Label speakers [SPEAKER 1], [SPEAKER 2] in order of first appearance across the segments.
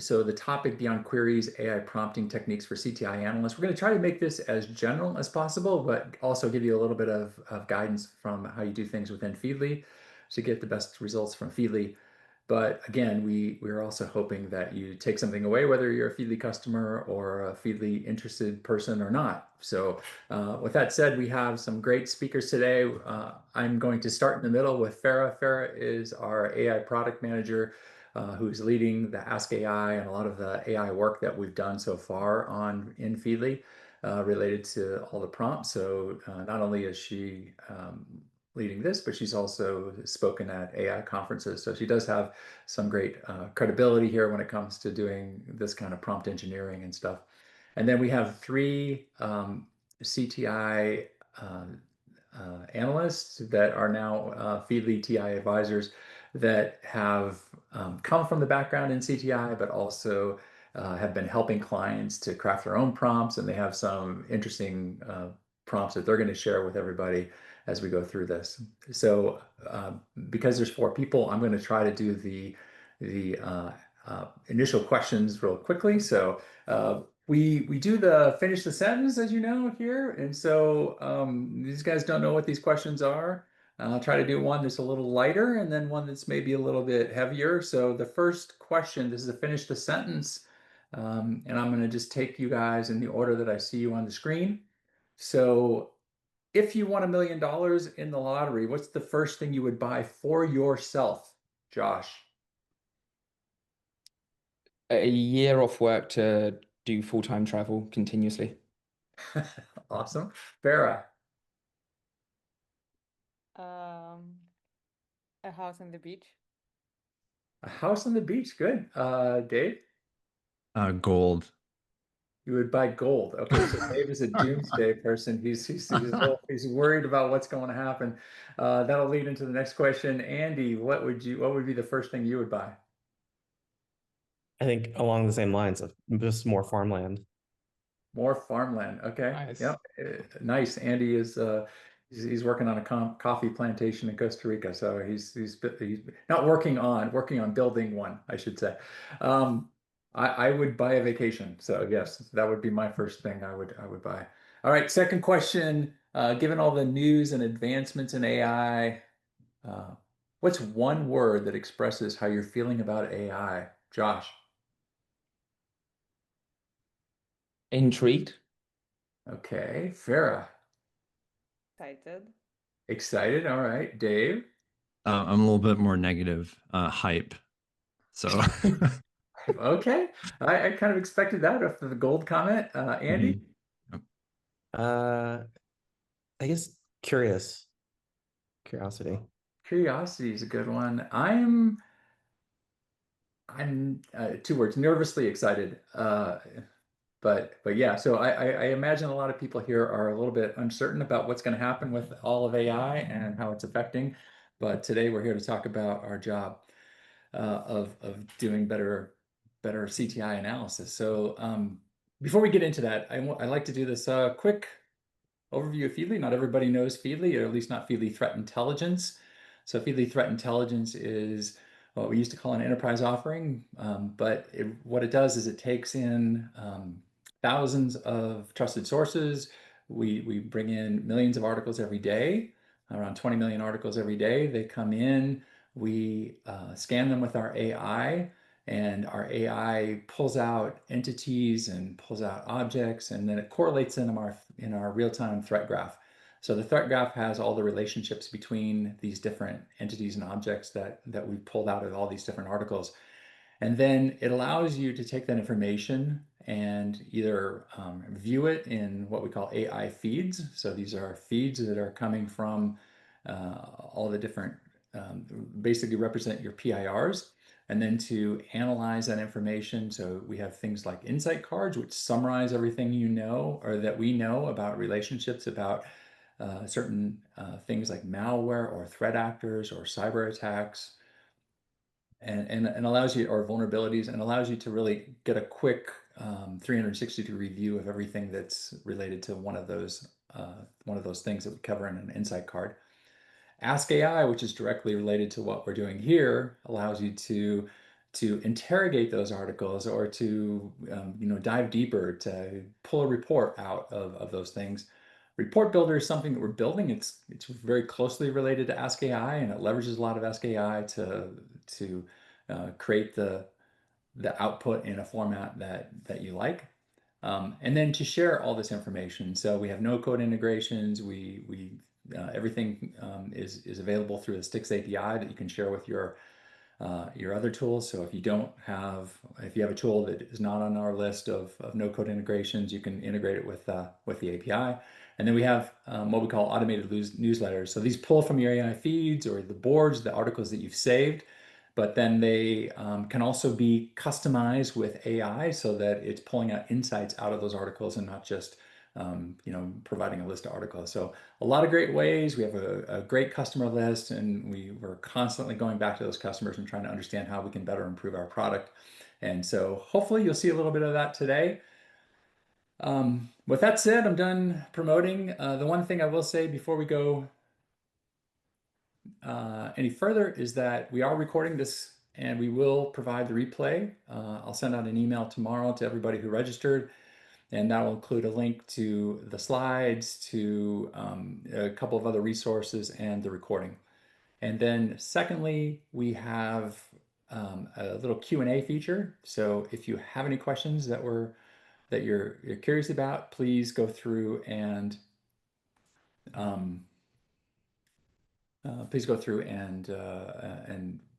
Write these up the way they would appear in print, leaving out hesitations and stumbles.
[SPEAKER 1] So the topic beyond queries, AI prompting techniques for CTI analysts. We're going to try to make this as general as possible, but also give you a little bit of guidance from how you do things within Feedly to get the best results from Feedly. But again, we're also hoping that you take something away, whether you're a Feedly customer or a Feedly interested person or not. So with that said, we have some great speakers today. I'm going to start in the middle with Farah. Farah is our AI product manager who's leading the Ask AI and a lot of the AI work that we've done so far on in Feedly related to all the prompts. So not only is she leading this, but she's also spoken at AI conferences. So she does have some great credibility here when it comes to doing this kind of prompt engineering and stuff. And then we have three CTI analysts that are now Feedly TI advisors that have come from the background in CTI, but also have been helping clients to craft their own prompts. And they have some interesting prompts that they're going to share with everybody as we go through this. So because there's four people, I'm going to try to do the initial questions real quickly. So we do the finish the sentence, as you know, here. And so these guys don't know what these questions are. I'll try to do one that's a little lighter and then one that's maybe a little bit heavier. So the first question, this is a finish the sentence. And I'm going to just take you guys in the order that I see you on the screen. So if you won $1 million in the lottery, what's the first thing you would buy for yourself, Josh?
[SPEAKER 2] A year off work to do full-time travel continuously.
[SPEAKER 1] Awesome. Farah,
[SPEAKER 3] Um, a house on the beach.
[SPEAKER 1] a house on the beach. Good. Dave,
[SPEAKER 4] Gold.
[SPEAKER 1] you would buy gold. Okay, so Dave is a doomsday person. He's worried about what's going to happen. That'll lead into the next question. Andy, what would be the first thing you would buy?
[SPEAKER 5] I think along the same lines of just more farmland.
[SPEAKER 1] More farmland. Okay.
[SPEAKER 2] Nice.
[SPEAKER 1] Yep. Nice. Andy is he's working on a coffee plantation in Costa Rica, so he's not working on building one, I should say. I would buy a vacation. So yes, that would be my first thing I would buy. All right, second question. Given all the news and advancements in AI, what's one word that expresses how you're feeling about AI? Josh.
[SPEAKER 2] Intrigued.
[SPEAKER 1] Okay. Farah.
[SPEAKER 3] Excited.
[SPEAKER 1] Excited. All right. Dave.
[SPEAKER 4] I'm a little bit more negative, hype. So,
[SPEAKER 1] Okay. I kind of expected that after the gold comment. Andy?
[SPEAKER 4] Mhm. Yep.
[SPEAKER 5] Uh, I guess curiosity.
[SPEAKER 1] Curiosity is a good one. I'm two words, nervously excited. But yeah, so I imagine a lot of people here are a little bit uncertain about what's going to happen with all of AI and how it's affecting. But today we're here to talk about our job of doing better CTI analysis. So before we get into that, I like to do this quick overview of Feedly. Not everybody knows Feedly, or at least not Feedly Threat Intelligence. So Feedly Threat Intelligence is what we used to call an enterprise offering, but what it does is it takes in thousands of trusted sources. We bring in millions of articles every day, around 20 million articles every day. They come in, we scan them with our AI, and our AI pulls out entities and pulls out objects, and then it correlates in our real-time threat graph. So the threat graph has all the relationships between these different entities and objects that we've pulled out of all these different articles. And then it allows you to take that information and either view it in what we call AI feeds. So these are feeds that are coming from all the different, basically represent your PIRs, and then to analyze that information. So we have things like insight cards, which summarize everything you know or that we know about relationships, about certain things like malware or threat actors or cyber attacks, and allows you, or vulnerabilities, and allows you to really get a quick 360-degree view of everything that's related to one of those things that we cover in an insight card. Ask AI, which is directly related to what we're doing here, allows you to to interrogate those articles or to dive deeper, to pull a report out of those things. Report Builder is something that we're building. It's very closely related to Ask AI, and it leverages a lot of Ask AI to create the output in a format that you like. And then to share all this information. So we have no code integrations. We everything is available through the Sticks API that you can share with your other tools. So if you have a tool that is not on our list of no code integrations, you can integrate it with the API. And then we have what we call automated newsletters. So these pull from your AI feeds or the boards, the articles that you've saved, but then they can also be customized with AI so that it's pulling out insights out of those articles and not just providing a list of articles. So a lot of great ways. We have a great customer list, and we're constantly going back to those customers and trying to understand how we can better improve our product. And so hopefully you'll see a little bit of that today. With that said, I'm done promoting. The one thing I will say before we go any further is that we are recording this and we will provide the replay. I'll send out an email tomorrow to everybody who registered, and that will include a link to the slides, to a couple of other resources, and the recording. And then secondly, we have a little Q&A feature. So if you have any questions that you're curious about, please go through and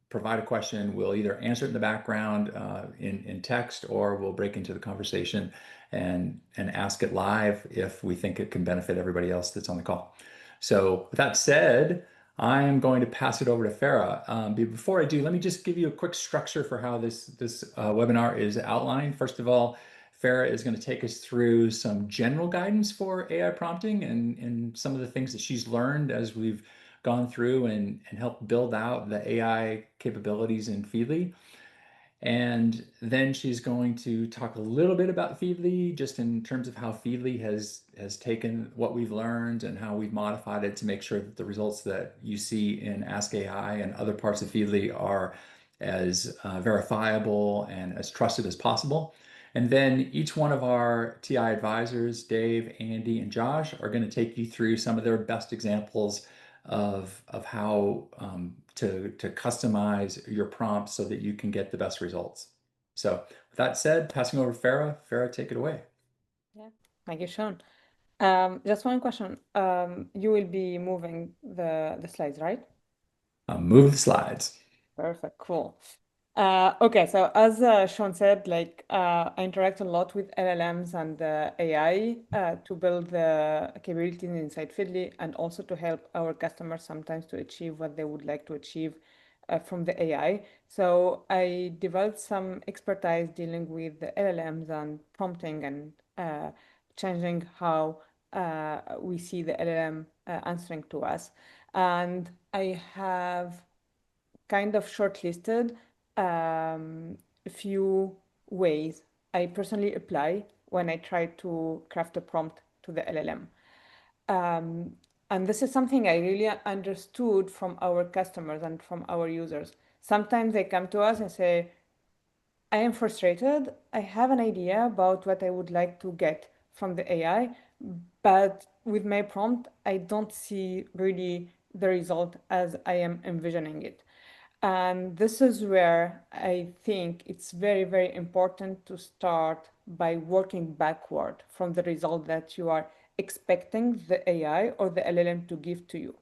[SPEAKER 1] provide a question. We'll either answer it in the background in text, or we'll break into the conversation and ask it live if we think it can benefit everybody else that's on the call. So with that said, I am going to pass it over to Farah. Before I do, let me just give you a quick structure for how this webinar is outlined. First of all, Farah is going to take us through some general guidance for AI prompting and some of the things that she's learned as we've gone through and helped build out the AI capabilities in Feedly. And then she's going to talk a little bit about Feedly, just in terms of how Feedly has taken what we've learned and how we've modified it to make sure that the results that you see in Ask AI and other parts of Feedly are as verifiable and as trusted as possible. And then each one of our TI advisors, Dave, Andy, and Josh, are going to take you through some of their best examples of how to customize your prompts so that you can get the best results. So with that said, passing over to Farah. Farah, take it away.
[SPEAKER 3] Yeah, thank you, Sean. Just one question. You will be moving the slides, right?
[SPEAKER 1] Move the slides.
[SPEAKER 3] Perfect, cool. Okay, so as Sean said, I interact a lot with LLMs and AI to build the capabilities inside Feedly, and also to help our customers sometimes to achieve what they would like to achieve from the AI. So I developed some expertise dealing with the LLMs and prompting and changing how we see the LLM answering to us. And I have kind of shortlisted a few ways I personally apply when I try to craft a prompt to the LLM. And this is something I really understood from our customers and from our users. Sometimes they come to us and say, I am frustrated. I have an idea about what I would like to get from the AI, but with my prompt, I don't see really the result as I am envisioning it. And this is where I think it's very, very important to start by working backward from the result that you are expecting the AI or the LLM to give to you.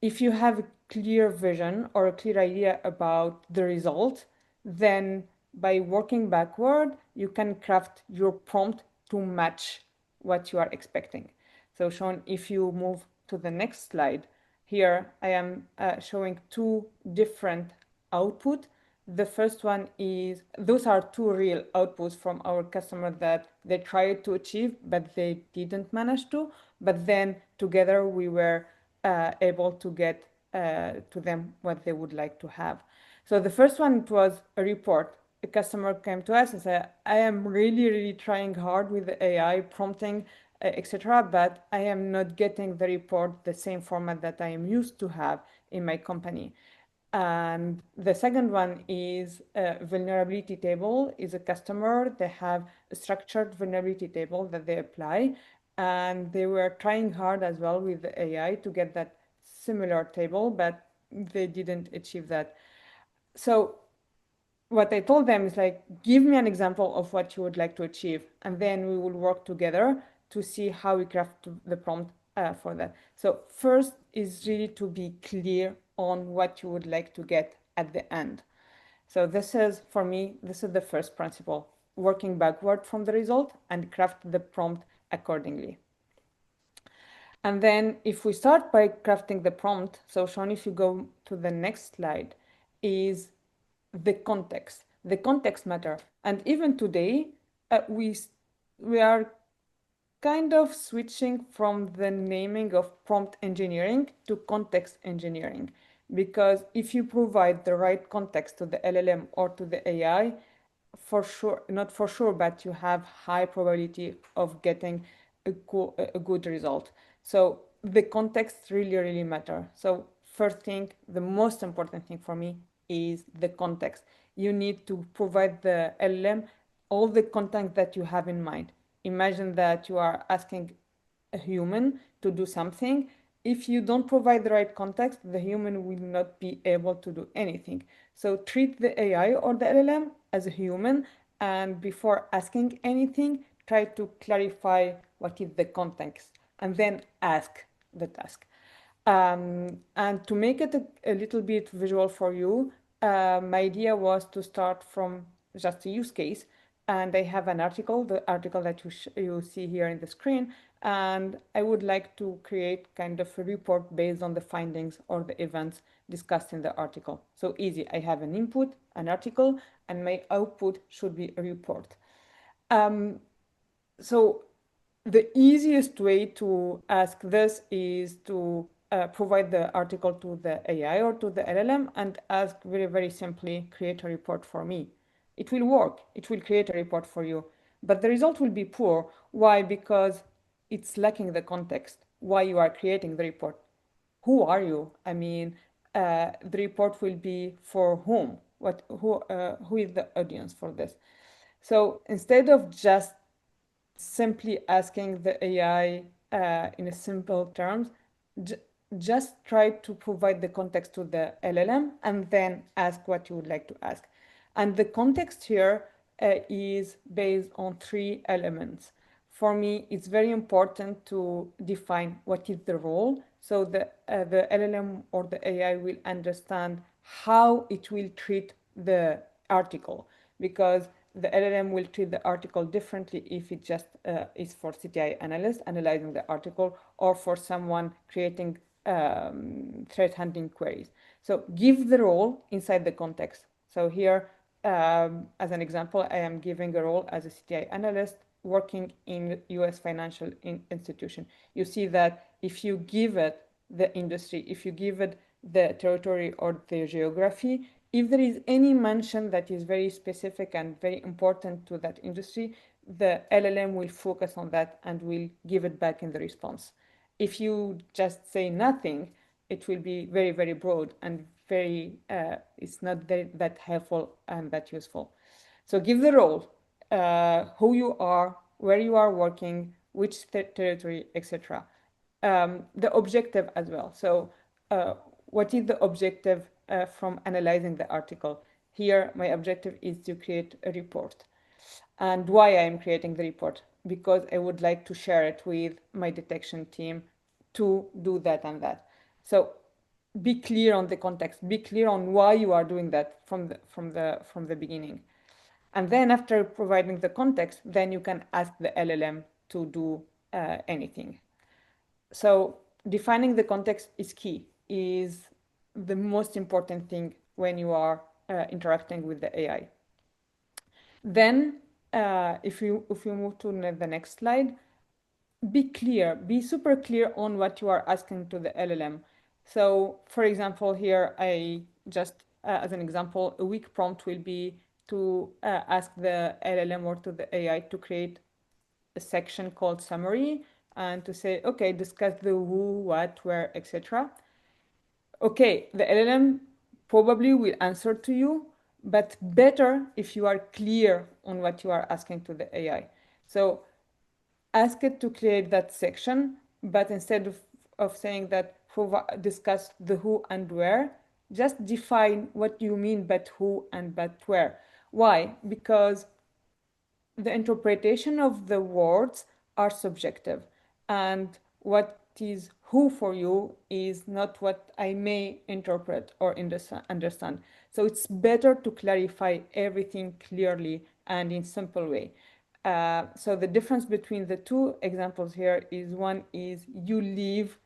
[SPEAKER 3] If you have a clear vision or a clear idea about the result, then by working backward, you can craft your prompt to match what you are expecting. So Sean, if you move to the next slide, here I am showing two different output. The first one is, those are two real outputs from our customer that they tried to achieve, but they didn't manage to. But then together we were able to get to them what they would like to have. So the first one, it was a report. A customer came to us and said, I am really, really trying hard with the AI prompting, etc., but I am not getting the report the same format that I am used to have in my company. And the second one is a vulnerability table. Is a customer, they have a structured vulnerability table that they apply. And they were trying hard as well with the AI to get that similar table, but they didn't achieve that. So what I told them is like, give me an example of what you would like to achieve, and then we will work together to see how we craft the prompt for that. So first is really to be clear on what you would like to get at the end. So this is, for me, this is the first principle, working backward from the result and craft the prompt accordingly. And then if we start by crafting the prompt, so Sean, if you go to the next slide, is the context. The context matter. And even today, we are kind of switching from the naming of prompt engineering to context engineering. Because if you provide the right context to the LLM or to the AI, for sure, not for sure, but you have high probability of getting a good result. So the context really, really matter. So first thing, the most important thing for me is the context. You need to provide the LLM all the content that you have in mind. Imagine that you are asking a human to do something. If you don't provide the right context, the human will not be able to do anything. So treat the AI or the LLM as a human, and before asking anything, try to clarify what is the context, and then ask the task. And to make it a little bit visual for you, my idea was to start from just a use case. And I have an article, the article that you see here in the screen. And I would like to create kind of a report based on the findings or the events discussed in the article. So easy, I have an input, an article, and my output should be a report. So the easiest way to ask this is to provide the article to the AI or to the LLM and ask very, very simply, create a report for me. It will work. It will create a report for you. But the result will be poor. Why? Because it's lacking the context. Why you are creating the report. Who are you? I mean, the report will be for whom? Who is the audience for this? So instead of just simply asking the AI in a simple terms, just try to provide the context to the LLM and then ask what you would like to ask. And the context here is based on 3 elements. For me, it's very important to define what is the role. So the LLM or the AI will understand how it will treat the article, because the LLM will treat the article differently if it just is for CTI analyst analyzing the article or for someone creating threat hunting queries. So give the role inside the context. So here, as an example, I am giving a role as a CTI analyst working in US financial institution. You see that if you give it the industry, if you give it the territory or the geography, if there is any mention that is very specific and very important to that industry, the LLM will focus on that and will give it back in the response. If you just say nothing, it will be very, very broad and very, it's not that helpful and that useful. So give the role, who you are, where you are working, which territory, etc. The objective as well. So what is the objective from analyzing the article? Here, my objective is to create a report. And why I am creating the report? Because I would like to share it with my detection team to do that and that. So be clear on the context, be clear on why you are doing that from the beginning. And then after providing the context, then you can ask the LLM to do anything. So defining the context is key, is the most important thing when you are interacting with the AI. Then if you move to the next slide, be clear, be super clear on what you are asking to the LLM. So for example, here I just, as an example, a weak prompt will be to ask the LLM or to the AI to create a section called summary and to say, okay, discuss the who, what, where, etc. Okay, the LLM probably will answer to you, but better if you are clear on what you are asking to the AI. So ask it to create that section, but instead of saying that discuss the who and where, just define what you mean by who and by where. Why? Because the interpretation of the words are subjective, and what is who for you is not what I may interpret or understand. So it's better to clarify everything clearly and in simple way. So the difference between the two examples here is one is you leave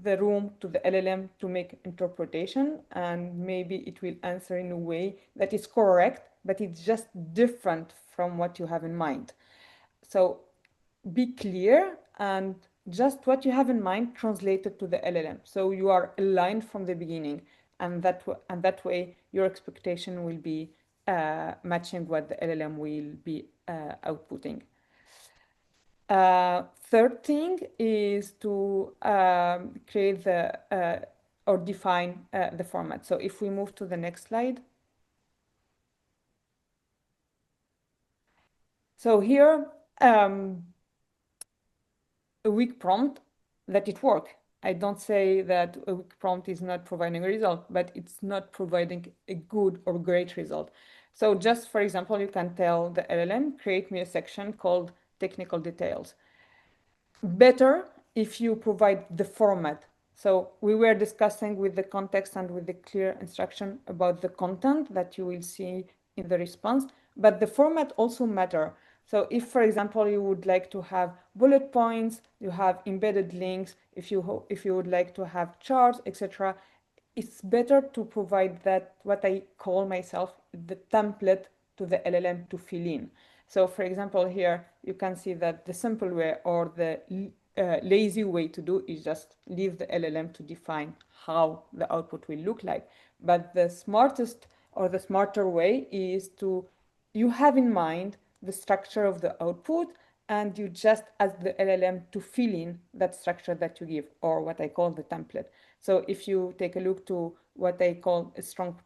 [SPEAKER 3] the room to the LLM to make interpretation, and maybe it will answer in a way that is correct, but it's just different from what you have in mind. So be clear and just what you have in mind translated to the LLM. So you are aligned from the beginning, and that way your expectation will be matching what the LLM will be outputting. Third thing is to create or define the format. So if we move to the next slide. So here, a weak prompt, let it work. I don't say that a weak prompt is not providing a result, but it's not providing a good or great result. So just for example, you can tell the LLM, create me a section called technical details. Better if you provide the format. So we were discussing with the context and with the clear instruction about the content that you will see in the response, but the format also matter. So if, for example, you would like to have bullet points, you have embedded links, if you would like to have charts, etc., it's better to provide that, what I call myself, the template to the LLM to fill in. So for example, here you can see that the simple way or the lazy way to do is just leave the LLM to define how the output will look like. But the smartest or the smarter way is to, you have in mind the structure of the output, and you just ask the LLM to fill in that structure that you give, or what I call the template. So if you take a look to what I call a strong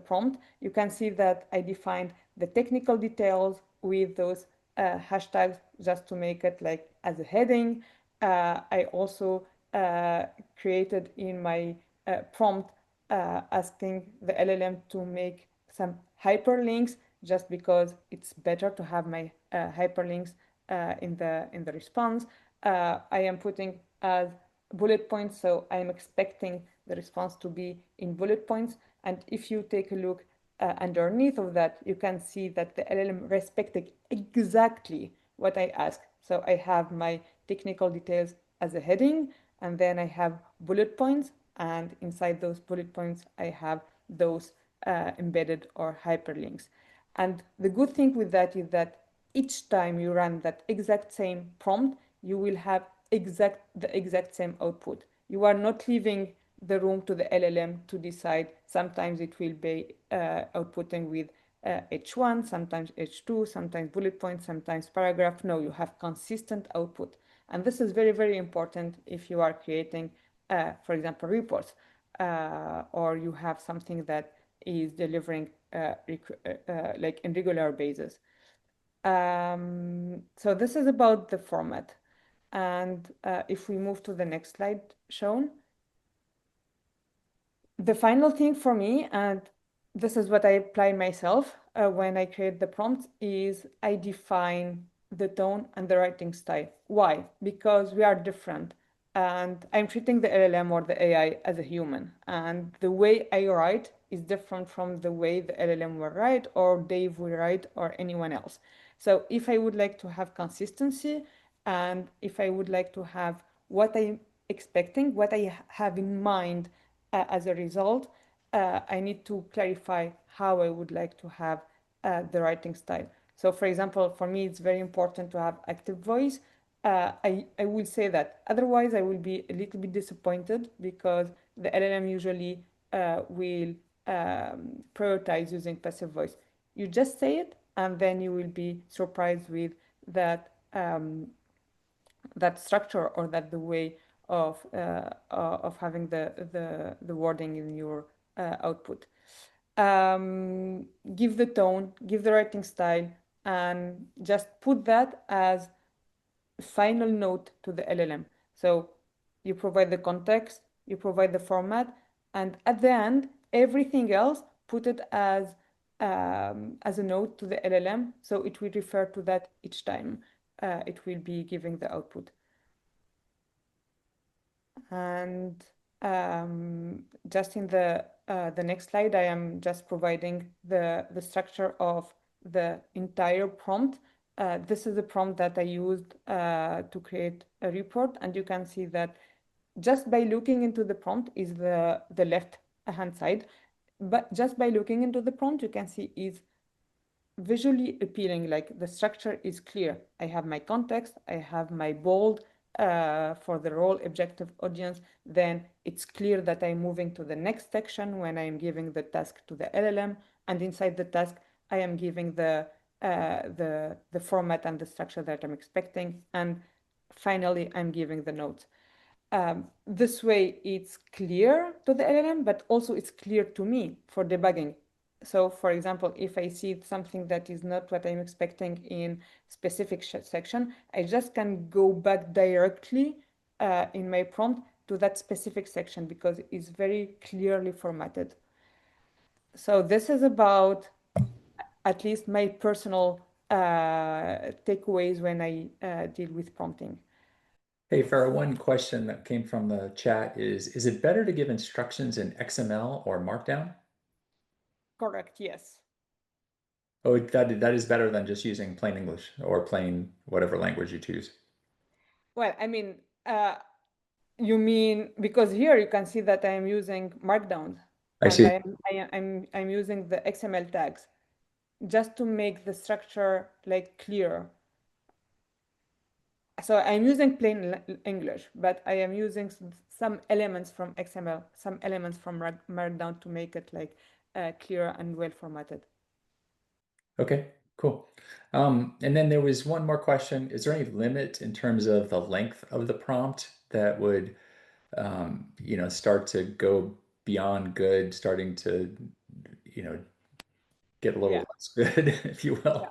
[SPEAKER 3] prompt, you can see that I defined the technical details with those hashtags just to make it like as a heading. I also created in my prompt asking the LLM to make some hyperlinks, just because it's better to have my hyperlinks in the response. I am putting as bullet points, so I'm expecting the response to be in bullet points. And if you take a look underneath of that, you can see that the LLM respected exactly what I asked. So I have my technical details as a heading, and then I have bullet points, and inside those bullet points, I have those embedded or hyperlinks. And the good thing with that is that each time you run that exact same prompt, you will have the exact same output. You are not leaving the room to the LLM to decide. Sometimes it will be outputting with H1, sometimes H2, sometimes bullet points, sometimes paragraph. No, you have consistent output. And this is very, very important if you are creating, for example, reports, or you have something that is delivering like in regular basis. So this is about the format. And if we move to the next slide shown, the final thing for me, and this is what I apply myself when I create the prompts, is I define the tone and the writing style. Why? Because we are different. And I'm treating the LLM or the AI as a human. And the way I write is different from the way the LLM will write, or Dave will write, or anyone else. So if I would like to have consistency, and if I would like to have what I'm expecting, what I have in mind as a result, I need to clarify how I would like to have the writing style. So for example, for me, it's very important to have active voice. I will say that. Otherwise, I will be a little bit disappointed, because the LLM usually will prioritize using passive voice. You just say it, and then you will be surprised with that that structure, or that the way of having the wording in your output. give the tone, give the writing style, and just put that as final note to the LLM. So you provide the context, you provide the format, and at the end, everything else, put it as a note to the LLM, so it will refer to that each time it will be giving the output. And just in the next slide, I am just providing the structure of the entire prompt. This is the prompt that I used to create a report, and you can see that just by looking into the prompt is the left hand side, but just by looking into the prompt, you can see is visually appealing, like the structure is clear. I have my context, I have my bold for the role objective audience, then it's clear that I'm moving to the next section when I'm giving the task to the LLM, and inside the task, I am giving the format and the structure that I'm expecting, and finally, I'm giving the notes. This way, it's clear to the LLM, but also it's clear to me for debugging. So for example, if I see something that is not what I'm expecting in specific section, I just can go back directly in my prompt to that specific section because it's very clearly formatted. So this is about at least my personal takeaways when I deal with prompting.
[SPEAKER 1] Hey, Farah, one question that came from the chat is it better to give instructions in XML or Markdown?
[SPEAKER 3] Correct, yes.
[SPEAKER 1] Oh, that is better than just using plain English or plain whatever language you choose.
[SPEAKER 3] Well, I mean, you mean because here you can see that I am using Markdown
[SPEAKER 1] I
[SPEAKER 3] and
[SPEAKER 1] see.
[SPEAKER 3] I'm using the XML tags just to make the structure like clear. So I'm using plain English, but I am using some elements from XML, some elements from Markdown to make it like clear and well formatted.
[SPEAKER 1] Okay, cool. And then there was one more question. Is there any limit in terms of the length of the prompt that would, start to go beyond good, starting to, get a little
[SPEAKER 3] Yeah.
[SPEAKER 1] less good, if you will?
[SPEAKER 3] Yeah.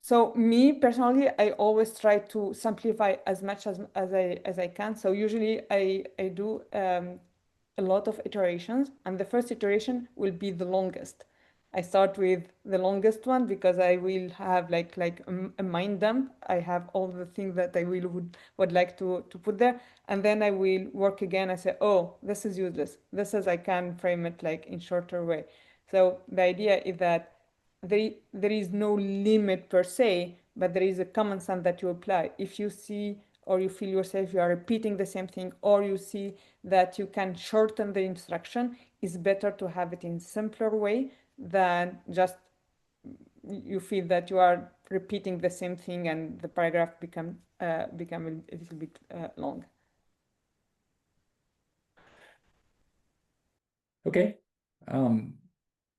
[SPEAKER 3] So me personally, I always try to simplify as much as I can. So usually I do a lot of iterations, and the first iteration will be the longest. I start with the longest one because I will have like a mind dump. I have all the things that I would like to put there, and then I will work again. I say, oh, this is useless. This is I can frame it like in shorter way. So the idea is that there is no limit per se, but there is a common sense that you apply. If you see or you feel yourself you are repeating the same thing, or you see that you can shorten the instruction, it's better to have it in simpler way than just you feel that you are repeating the same thing and the paragraph become a little bit long.
[SPEAKER 1] Okay.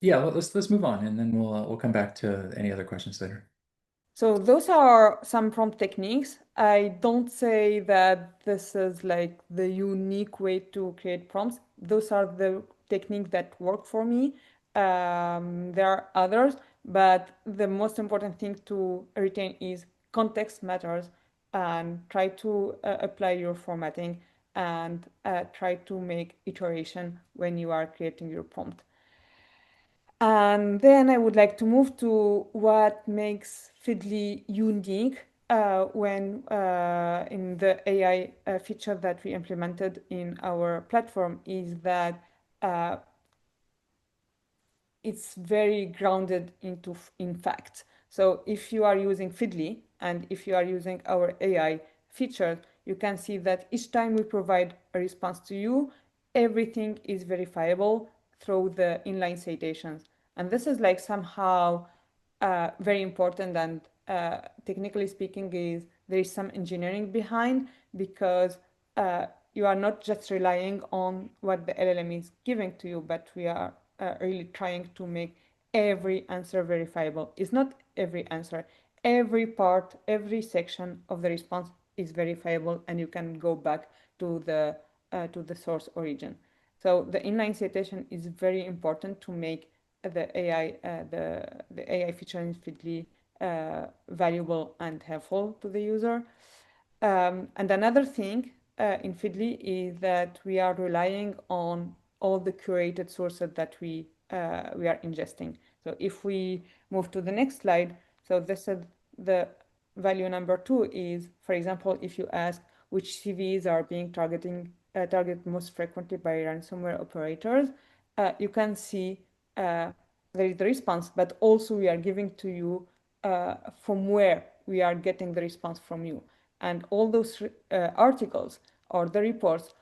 [SPEAKER 1] Yeah, let's move on, and then we'll come back to any other questions later.
[SPEAKER 3] So those are some prompt techniques. I don't say that this is like the unique way to create prompts. Those are the techniques that work for me. There are others, but the most important thing to retain is context matters, and try to apply your formatting, and try to make iteration when you are creating your prompt. And then I would like to move to what makes Feedly unique when in the AI feature that we implemented in our platform is that it's very grounded in fact. So if you are using Feedly and if you are using our AI feature, you can see that each time we provide a response to you, everything is verifiable through the inline citations. And this is like somehow very important, and technically speaking is there is some engineering behind, because you are not just relying on what the LLM is giving to you, but we are really trying to make every answer verifiable. It's not every answer. Every part, every section of the response is verifiable, and you can go back to the source origin. So the inline citation is very important to make the AI the AI feature in Feedly valuable and helpful to the user. And another thing in Feedly is that we are relying on all the curated sources that we are ingesting. So if we move to the next slide, so this is the value number 2 is, for example, if you ask which CVs are being targeted most frequently by ransomware operators, you can see there is the response, but also we are giving to you from where we are getting the response from you. And all those articles or the reports,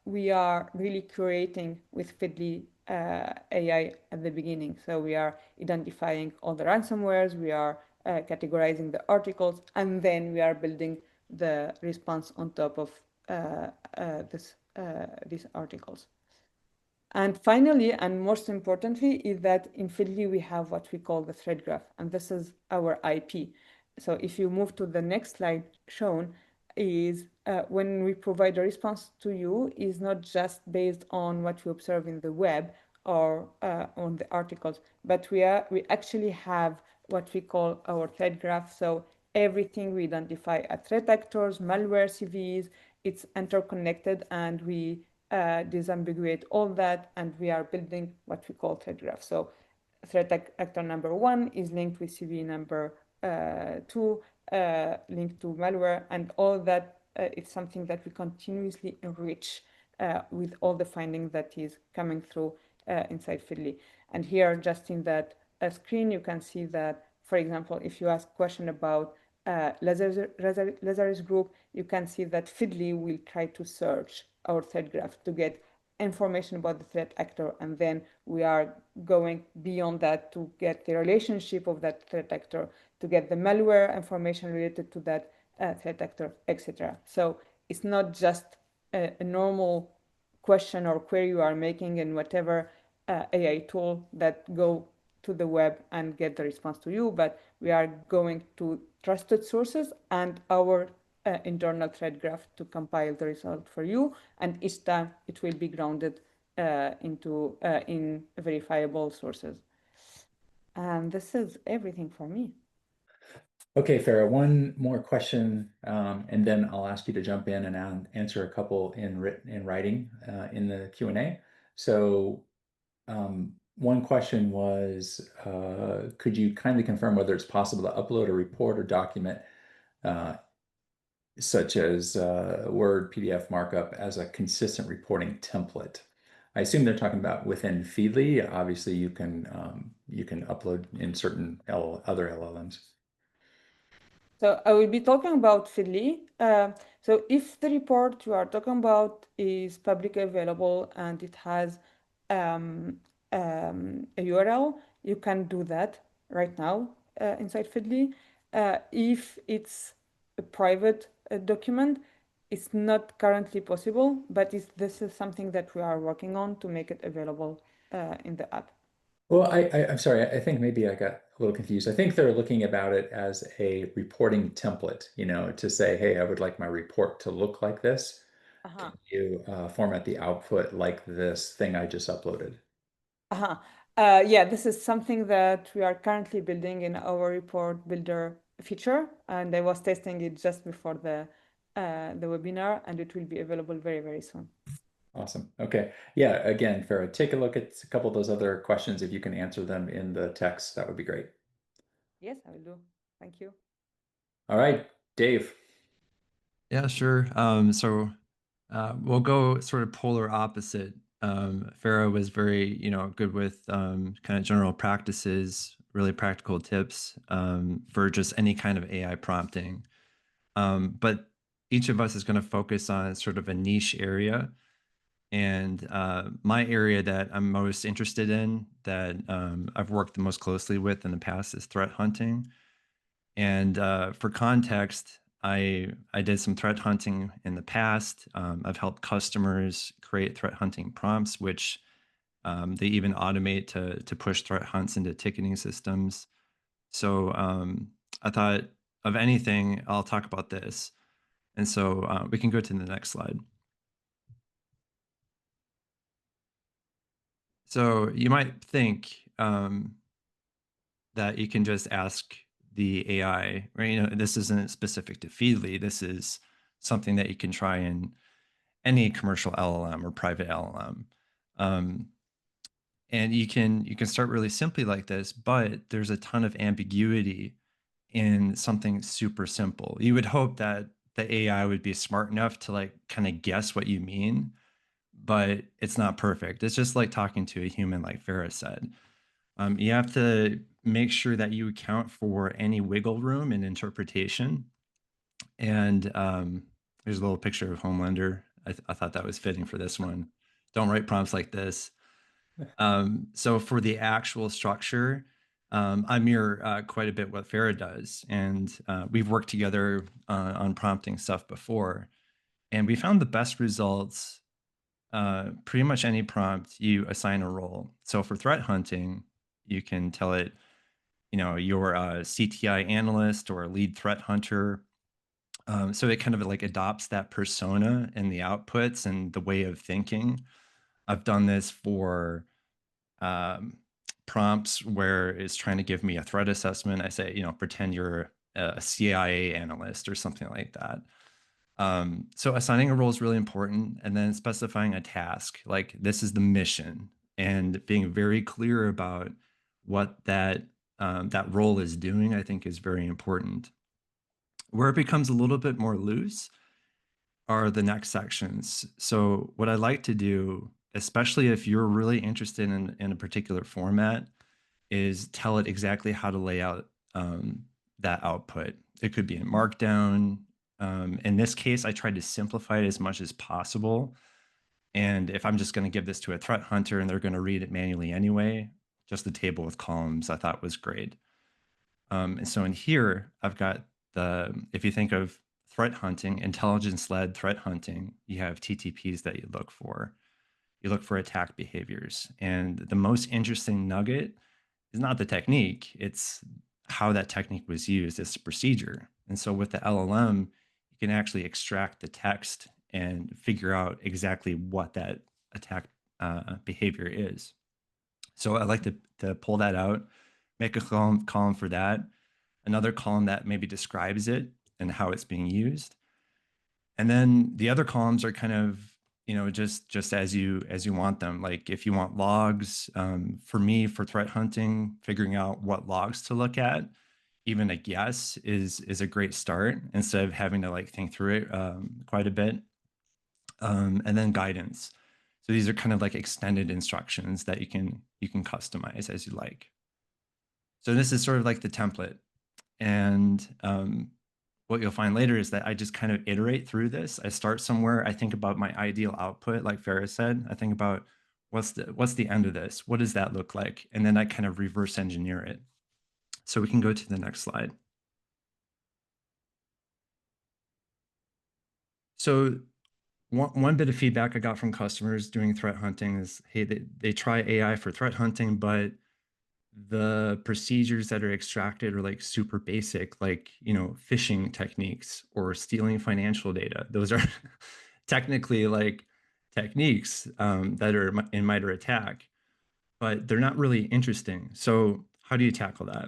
[SPEAKER 3] we are really curating with Feedly AI at the beginning. So we are identifying all the ransomwares, we are categorizing the articles, and then we are building the response on top of these articles. And finally, and most importantly, is that in Feedly we have what we call the thread graph, and this is our IP. So if you move to the next slide shown, is when we provide a response to you is not just based on what we observe in the web or on the articles, but we actually have what we call our thread graph. So everything we identify as threat actors, malware, CVs, it's interconnected, and we disambiguate all that, and we are building what we call thread graph. So threat actor number 1 is linked with CV number 2, linked to malware, and all that is something that we continuously enrich with all the findings that is coming through inside Feedly. And here, just in that screen, you can see that, for example, if you ask a question about Lazarus group, you can see that Feedly will try to search our threat graph to get information about the threat actor, and then we are going beyond that to get the relationship of that threat actor, to get the malware information related to that threat actor, etc. So it's not just a normal question or query you are making in whatever AI tool that go to the web and get the response to you, but we are going to trusted sources and our internal thread graph to compile the result for you, and each time it will be grounded in verifiable sources. And this is everything for me.
[SPEAKER 1] Okay, Farah, one more question, and then I'll ask you to jump in and answer a couple in writing in the Q&A. So one question was, could you kindly confirm whether it's possible to upload a report or document such as Word, PDF markup as a consistent reporting template? I assume they're talking about within Feedly. Obviously, you can upload in certain other LLMs.
[SPEAKER 3] So I will be talking about Feedly. So if the report you are talking about is publicly available and it has a URL, you can do that right now inside Feedly. If it's a private document, it's not currently possible, but this is something that we are working on to make it available in the app.
[SPEAKER 1] Well, I'm sorry. I think maybe I got a little confused. I think they're looking about it as a reporting template, to say, hey, I would like my report to look like this.
[SPEAKER 3] Uh-huh.
[SPEAKER 1] Can you format the output like this thing I just uploaded?
[SPEAKER 3] Uh-huh. Yeah, this is something that we are currently building in our report builder feature, and I was testing it just before the webinar, and it will be available very, very soon.
[SPEAKER 1] Awesome. Okay. Yeah, again, Farah, take a look at a couple of those other questions. If you can answer them in the text, that would be great.
[SPEAKER 3] Yes, I will do. Thank you.
[SPEAKER 1] All right, Dave.
[SPEAKER 4] Yeah, sure. So we'll go sort of polar opposite. Farah was very, good with kind of general practices, really practical tips for just any kind of AI prompting. But each of us is going to focus on sort of a niche area. And my area that I'm most interested in, that I've worked the most closely with in the past, is threat hunting. And for context, I did some threat hunting in the past. I've helped customers create threat hunting prompts, which they even automate to push threat hunts into ticketing systems. So I thought of anything, I'll talk about this. And so we can go to the next slide. So you might think, that you can just ask the AI, right? You know, this isn't specific to Feedly. This is something that you can try in any commercial LLM or private LLM. And you can start really simply like this, but there's a ton of ambiguity in something super simple. You would hope that the AI would be smart enough to like kind of guess what you mean, but it's not perfect. It's just like talking to a human, like Farah said. You have to make sure that you account for any wiggle room in interpretation. And there's a little picture of Homelander. I thought that was fitting for this one. Don't write prompts like this. So for the actual structure, I mirror quite a bit what Farah does. And we've worked together on prompting stuff before. And we found the best results. Pretty much any prompt, you assign a role. So for threat hunting, you can tell it, you know, you're a CTI analyst or a lead threat hunter. So it kind of like adopts that persona and the outputs and the way of thinking. I've done this for prompts where it's trying to give me a threat assessment. I say, you know, pretend you're a CIA analyst or something like that. So assigning a role is really important, and then specifying a task, like this is the mission, and being very clear about what that role is doing, I think is very important. Where it becomes a little bit more loose are the next sections. So what I like to do, especially if you're really interested in a particular format, is tell it exactly how to lay out that output. It could be in Markdown. In this case, I tried to simplify it as much as possible. And if I'm just going to give this to a threat hunter and they're going to read it manually anyway, just the table with columns I thought was great. And so in here, I've got if you think of threat hunting, intelligence-led threat hunting, you have TTPs that you look for. You look for attack behaviors. And the most interesting nugget is not the technique, it's how that technique was used as a procedure. And so with the LLM, you can actually extract the text and figure out exactly what that attack behavior is. So I like to pull that out, make a column for that, another column that maybe describes it and how it's being used. And then the other columns are kind of, you know, just as you want them. Like if you want logs, for me, for threat hunting, figuring out what logs to look at, even a guess is a great start instead of having to like think through it quite a bit. And then guidance. So these are kind of like extended instructions that you can customize as you like. So this is sort of like the template. And what you'll find later is that I just kind of iterate through this. I start somewhere. I think about my ideal output, like Farah said. I think about what's the end of this? What does that look like? And then I kind of reverse engineer it. So we can go to the next slide. So one bit of feedback I got from customers doing threat hunting is, hey, they try AI for threat hunting, but the procedures that are extracted are like super basic, like, you know, phishing techniques or stealing financial data. Those are technically like techniques that are in MITRE ATT&CK, but they're not really interesting. So how do you tackle that?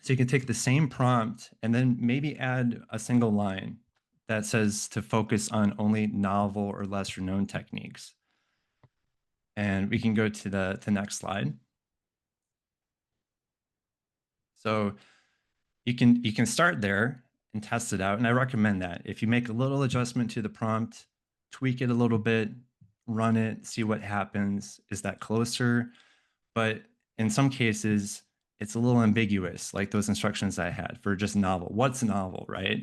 [SPEAKER 4] So you can take the same prompt and then maybe add a single line that says to focus on only novel or lesser known techniques. And we can go to the next slide. So you can start there and test it out. And I recommend that. If you make a little adjustment to the prompt, tweak it a little bit, run it, see what happens. Is that closer? But in some cases, it's a little ambiguous, like those instructions I had for just novel. What's novel, right?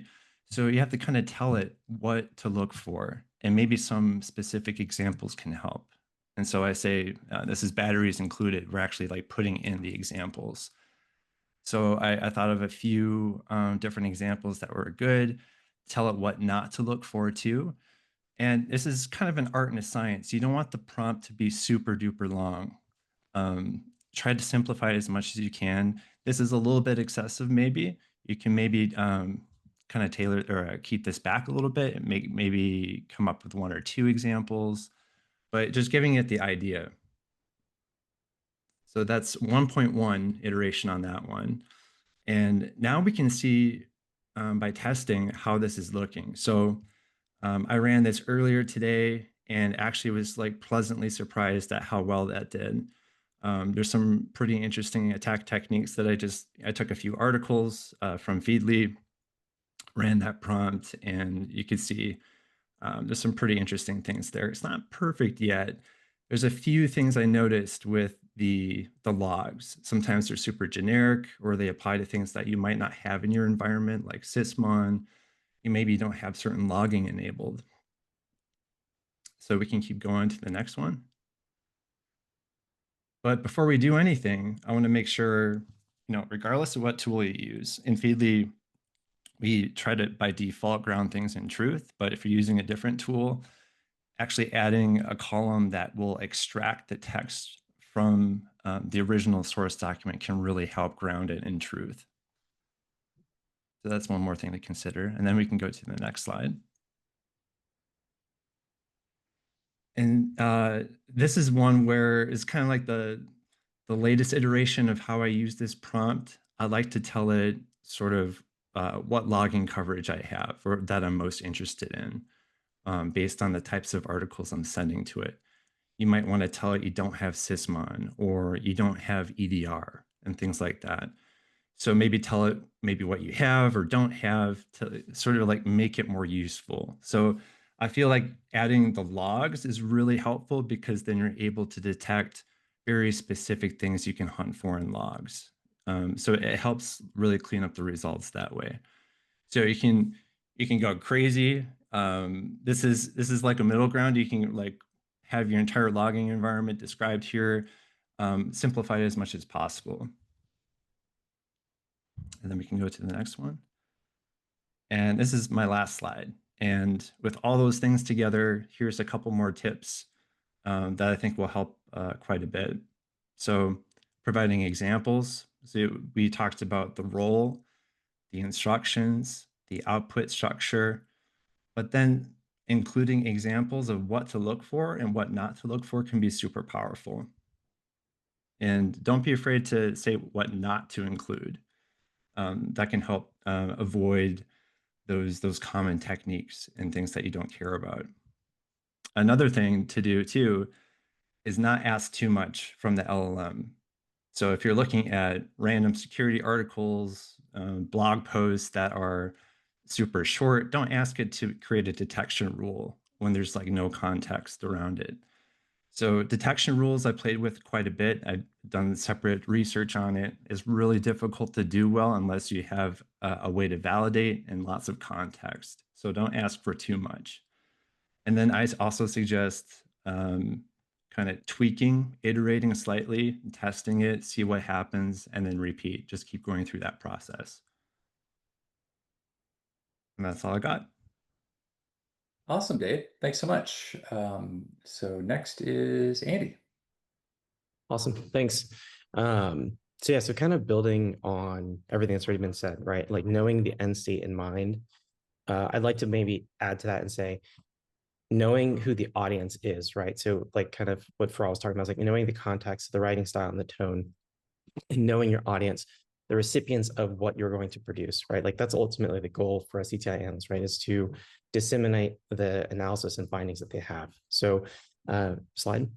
[SPEAKER 4] So you have to kind of tell it what to look for. And maybe some specific examples can help. And so I say, this is batteries included. We're actually like putting in the examples. So I thought of a few different examples that were good, tell it what not to look for too. And this is kind of an art and a science. You don't want the prompt to be super duper long. Try to simplify it as much as you can. This is a little bit excessive maybe. You can maybe kind of tailor or keep this back a little bit and maybe come up with one or two examples, but just giving it the idea. So that's 1.1 iteration on that one. And now we can see by testing how this is looking. So I ran this earlier today and actually was like pleasantly surprised at how well that did. There's some pretty interesting attack techniques that I took a few articles from Feedly, ran that prompt, and you could see there's some pretty interesting things there. It's not perfect yet. There's a few things I noticed with the logs. Sometimes they're super generic, or they apply to things that you might not have in your environment, like sysmon. You maybe don't have certain logging enabled. So we can keep going to the next one. But before we do anything, I want to make sure, regardless of what tool you use, in Feedly, we try to, by default, ground things in truth. But if you're using a different tool, actually adding a column that will extract the text from the original source document can really help ground it in truth. So that's one more thing to consider. And then we can go to the next slide. And this is one where it's kind of like the latest iteration of how I use this prompt. I like to tell it sort of what logging coverage I have or that I'm most interested in based on the types of articles I'm sending to it. You might want to tell it you don't have sysmon or you don't have EDR and things like that. So maybe tell it maybe what you have or don't have to sort of like make it more useful. So I feel like adding the logs is really helpful because then you're able to detect very specific things you can hunt for in logs. So it helps really clean up the results that way. So you can go crazy. This is like a middle ground. You can like have your entire logging environment described here, simplify it as much as possible. And then we can go to the next one. And this is my last slide. And with all those things together, here's a couple more tips that I think will help quite a bit. So providing examples. So we talked about the role, the instructions, the output structure, but then including examples of what to look for and what not to look for can be super powerful. And don't be afraid to say what not to include. That can help avoid those common techniques and things that you don't care about. Another thing to do too is not ask too much from the LLM. So if you're looking at random security articles, blog posts that are super short, don't ask it to create a detection rule when there's like no context around it. So detection rules I played with quite a bit. I've done separate research on it. It's really difficult to do well unless you have a way to validate and lots of context. So don't ask for too much. And then I also suggest kind of tweaking, iterating slightly, testing it, see what happens, and then repeat. Just keep going through that process. And that's all I got.
[SPEAKER 1] Awesome, Dave. Thanks so much. So next is Andy.
[SPEAKER 5] Awesome. Thanks. So yeah, so kind of building on everything that's already been said, right? Like knowing the end state in mind, I'd like to maybe add to that and say, knowing who the audience is, right? So like kind of what Farah was talking about, is like knowing the context, the writing style and the tone, and knowing your audience, the recipients of what you're going to produce, right? Like that's ultimately the goal for a CTI analyst, right? Is to disseminate the analysis and findings that they have. So slide.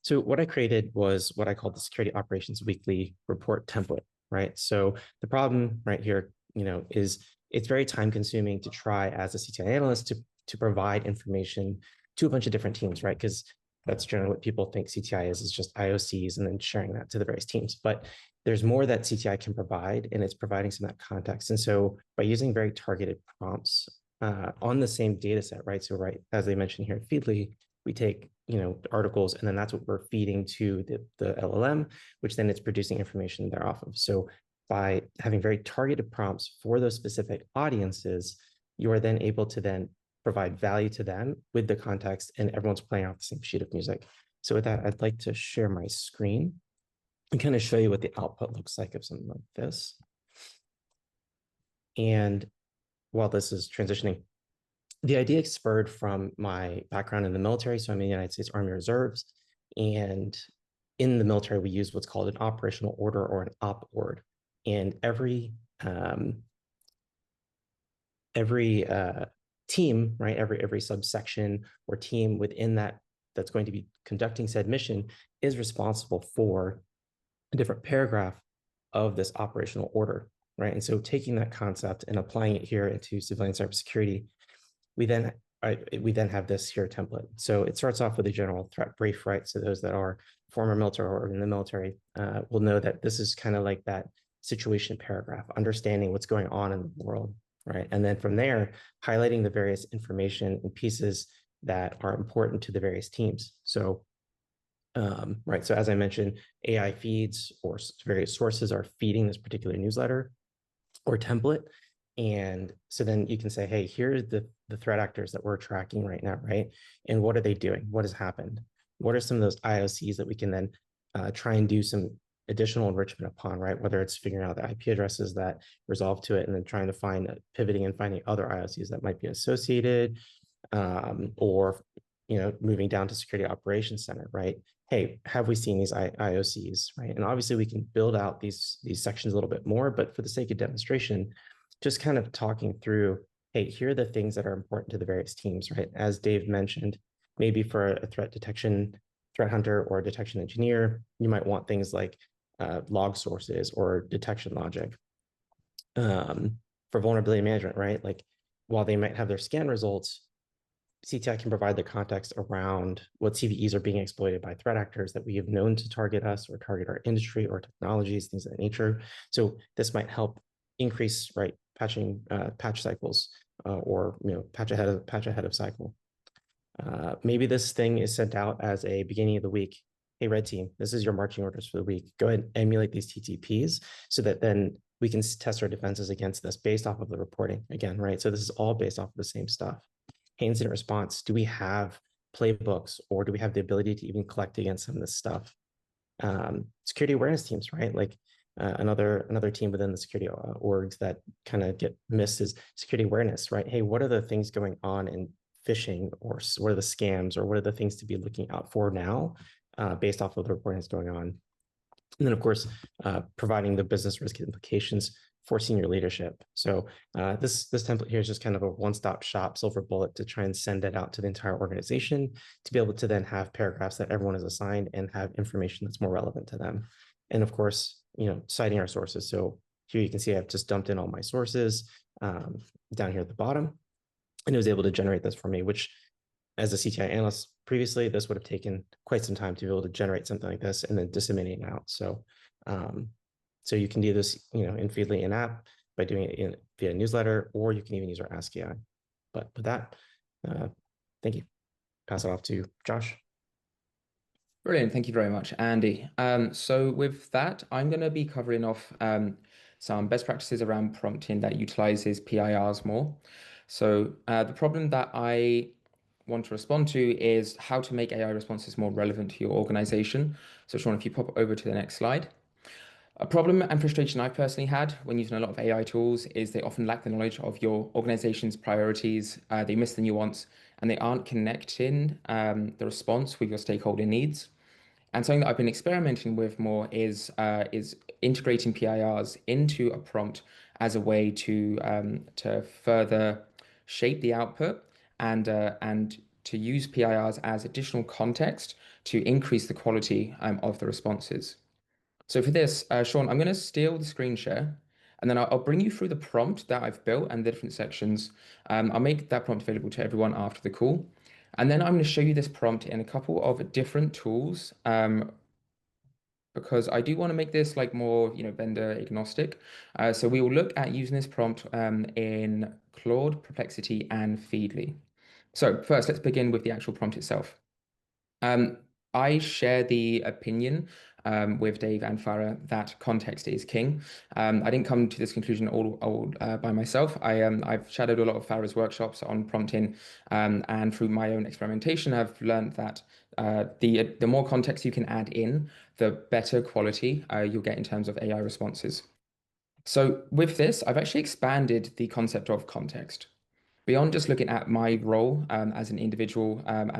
[SPEAKER 5] So what I created was what I called the Security Operations Weekly Report template, right? So the problem right here, is it's very time consuming to try as a CTI analyst to provide information to a bunch of different teams, right? Because that's generally what people think CTI is just IOCs and then sharing that to the various teams. But there's more that CTI can provide, and it's providing some of that context. And so by using very targeted prompts on the same data set, right? So right, as they mentioned here at Feedly, we take articles, and then that's what we're feeding to the LLM, which then it's producing information there off of. So by having very targeted prompts for those specific audiences, you are then able to then provide value to them with the context, and everyone's playing off the same sheet of music. So with that, I'd like to share my screen and kind of show you what the output looks like of something like this. And while this is transitioning, the idea spurred from my background in the military. So I'm in the United States Army Reserves, and in the military, we use what's called an operational order or an op ord. And every team, right, every subsection or team within that's going to be conducting said mission is responsible for a different paragraph of this operational order, right? And so taking that concept and applying it here into civilian cybersecurity, we then have this here template. So it starts off with a general threat brief, right? So those that are former military or in the military will know that this is kind of like that situation paragraph, understanding what's going on in the world, right? And then from there, highlighting the various information and pieces that are important to the various teams. So, right, so as I mentioned, AI feeds or various sources are feeding this particular newsletter or template. And so then you can say, hey, here's the threat actors that we're tracking right now, right? And what are they doing? What has happened? What are some of those IOCs that we can then try and do some additional enrichment upon, right? Whether it's figuring out the IP addresses that resolve to it and then trying to find pivoting and finding other IOCs that might be associated, or moving down to security operations center, right? Hey, have we seen these IOCs, right? And obviously we can build out these sections a little bit more, but for the sake of demonstration, just kind of talking through, hey, here are the things that are important to the various teams, right? As Dave mentioned, maybe for a threat hunter or a detection engineer, you might want things like log sources or detection logic. For vulnerability management, right? Like while they might have their scan results, CTI can provide the context around what CVEs are being exploited by threat actors that we have known to target us or target our industry or technologies, things of that nature. So this might help increase, right, patch cycles or patch ahead of cycle. Maybe this thing is sent out as a beginning of the week. Hey, red team, this is your marching orders for the week. Go ahead and emulate these TTPs so that then we can test our defenses against this based off of the reporting again, right? So this is all based off of the same stuff. Hey, incident response, do we have playbooks or do we have the ability to even collect against some of this stuff? Security awareness teams, right? Like another team within the security orgs that kind of get missed is security awareness, right? Hey, what are the things going on in phishing, or what are the scams, or what are the things to be looking out for now based off of the reporting that's going on? And then, of course, providing the business risk implications for senior leadership. So this template here is just kind of a one-stop shop silver bullet to try and send it out to the entire organization to be able to then have paragraphs that everyone is assigned and have information that's more relevant to them. And of course, citing our sources. So here you can see I've just dumped in all my sources down here at the bottom, and it was able to generate this for me, which as a CTI analyst previously, this would have taken quite some time to be able to generate something like this and then disseminate it out. So, so you can do this, in Feedly in-app by doing it via newsletter, or you can even use our Ask AI. But with that, thank you. Pass it off to Josh.
[SPEAKER 2] Brilliant. Thank you very much, Andy. So with that, I'm going to be covering off some best practices around prompting that utilizes PIRs more. So the problem that I want to respond to is how to make AI responses more relevant to your organization. So Sean, if you pop over to the next slide. A problem and frustration I've personally had when using a lot of AI tools is they often lack the knowledge of your organization's priorities, they miss the nuance, and they aren't connecting the response with your stakeholder needs. And something that I've been experimenting with more is integrating PIRs into a prompt as a way to further shape the output and to use PIRs as additional context to increase the quality of the responses. So for this, Sean, I'm going to steal the screen share, and then I'll bring you through the prompt that I've built and the different sections. I'll make that prompt available to everyone after the call. And then I'm going to show you this prompt in a couple of different tools, because I do want to make this like more, vendor agnostic. So we will look at using this prompt in Claude, Perplexity, and Feedly. So first, let's begin with the actual prompt itself. I share the opinion with Dave and Farah that context is king. I didn't come to this conclusion all by myself. I've shadowed a lot of Farah's workshops on prompting, and through my own experimentation, I've learned that the more context you can add in, the better quality you'll get in terms of AI responses. So with this, I've actually expanded the concept of context. Beyond just looking at my role as an individual and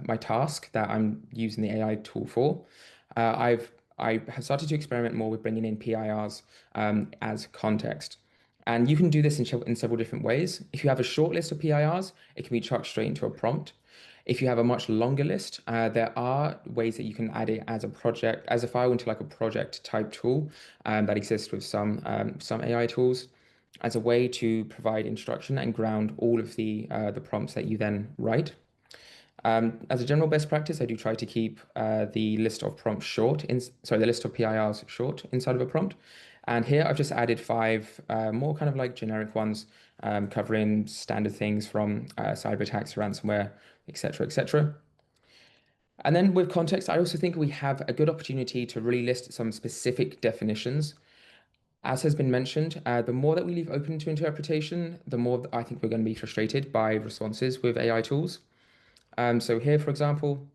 [SPEAKER 2] my task that I'm using the AI tool for, I have started to experiment more with bringing in PIRs as context. And you can do this in several different ways. If you have a short list of PIRs, it can be chucked straight into a prompt. If you have a much longer list, there are ways that you can add it as a project, as a file into like a project type tool that exists with some AI tools as a way to provide instruction and ground all of the prompts that you then write. As a general best practice, I do try to keep the list of prompts the list of PIRs short inside of a prompt. And here I've just added 5 more kind of like generic ones covering standard things from cyber attacks, ransomware, etc., etc. And then with context, I also think we have a good opportunity to really list some specific definitions. As has been mentioned, the more that we leave open to interpretation, the more I think we're going to be frustrated by responses with AI tools. So here, for example,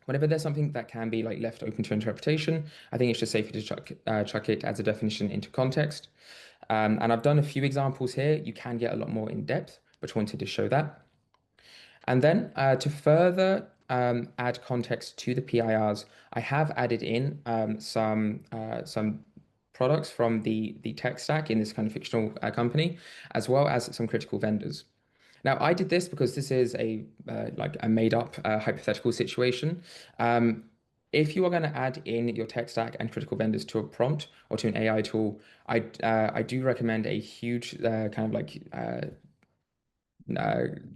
[SPEAKER 2] whenever there's something that can be like left open to interpretation, I think it's just safer to chuck it as a definition into context. And I've done a few examples here. You can get a lot more in depth, but I wanted to show that. And then to further add context to the PIRs, I have added in some products from the tech stack in this kind of fictional company, as well as some critical vendors. Now, I did this because this is a like a made up hypothetical situation. If you are going to add in your tech stack and critical vendors to a prompt or to an AI tool, I do recommend a huge kind of like